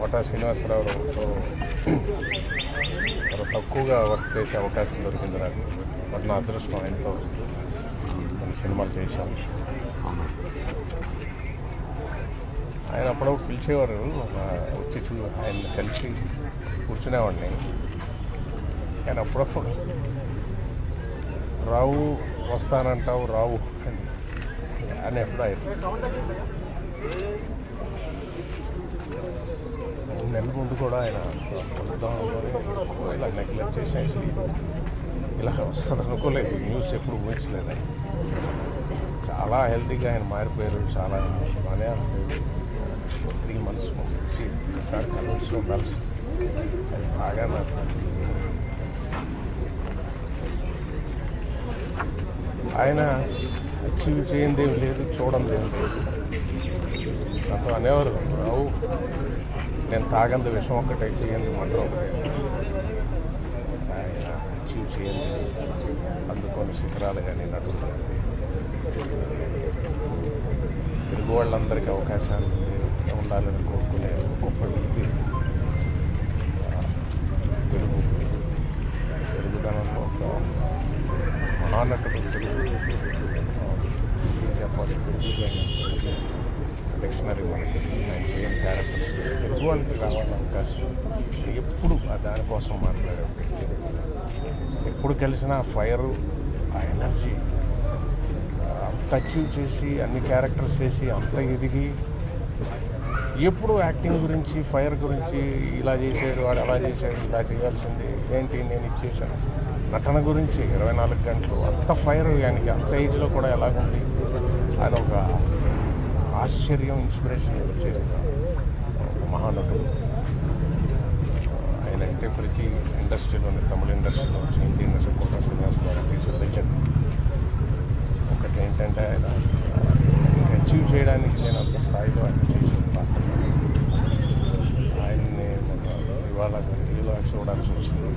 కోట శ్రీనివాసరావుతో చాలా తక్కువగా వర్క్ చేసే అవకాశం దొరికింది నాకు. బట్ నా అదృష్టం, ఆయనతో కొన్ని సినిమాలు చేశాను. ఆయన అప్పుడప్పుడు పిలిచేవారు, వచ్చి ఆయన కలిసి కూర్చునేవాడిని. కానీ అప్పుడప్పుడు రావు వస్తానంటావు రావు అని ఎప్పుడు ఆయన 3 నెలల ముందు కూడా ఆయన కలుద్దాం ఇలా నెగ్లెక్ట్ చేసేసి ఇలా వస్తుంది అనుకోలేదు. న్యూస్ ఎప్పుడు ఊహించలేదు. ఆయన చాలా హెల్తీగా ఆయన మారిపోయారు. చాలా బాగానే 3 months వచ్చి ఒకసారి కలిసి అది బాగా నాకు ఆయన అచీవ్ చేయండి ఏం లేదు, చూడండి ఏం లేదు. నాతో అనేవారు, రావు నేను తాగంది విషయం ఒక్కటే, చేయండి మంత్రం ఒకటే. ఆయన అచీవ్ చేయండి, అందుకొని శిఖరాలు కానీ నటులు తెలుగు వాళ్ళందరికీ అవకాశాలు ఉండాలని కోరుకునే గొప్ప వ్యక్తి. తెలుగుదనంలో ఒక మహానటుడు. చెప్పాలి, తెలుగు డిక్షనరీ మనకి ఆయన చేయని క్యారెక్టర్స్ తెలుగు వాళ్ళకి రావాలని అవకాశం. ఎప్పుడు దానికోసం మాట్లాడే వ్యక్తి. ఎప్పుడు కలిసినా ఆ ఫైరు, ఆ ఎనర్జీ అంత అచీవ్ చేసి అన్ని క్యారెక్టర్స్ చేసి అంత ఎదిగి ఎప్పుడు యాక్టింగ్ గురించి, ఫైర్ గురించి, ఇలా చేసాడు వాడు అలా చేశాడు, ఇలా చేయాల్సింది ఏంటి నేను ఇచ్చేసాను, నటన గురించి 24 గంటలు అంత ఫైర్. ఆయనకి అంత ఏజ్లో కూడా ఎలాగుంది, ఆయన ఒక ఆశ్చర్యం, ఇన్స్పిరేషన్ వచ్చేది ఒక మహానటుడు. ఆయన అంటే ప్రతి ఇండస్ట్రీలోని, తమిళ ఇండస్ట్రీలో వచ్చి హిందీ ఇండస్ట్రీ కోట శ్రీనివాసరావు ఒకటి ఏంటంటే ఆయన అచీవ్ చేయడానికి నేను అంత స్థాయిలో ఆయన చేసిన పాత్ర. ఆయన్ని ఇవాళ హీరోగా చూడాల్సి వచ్చింది.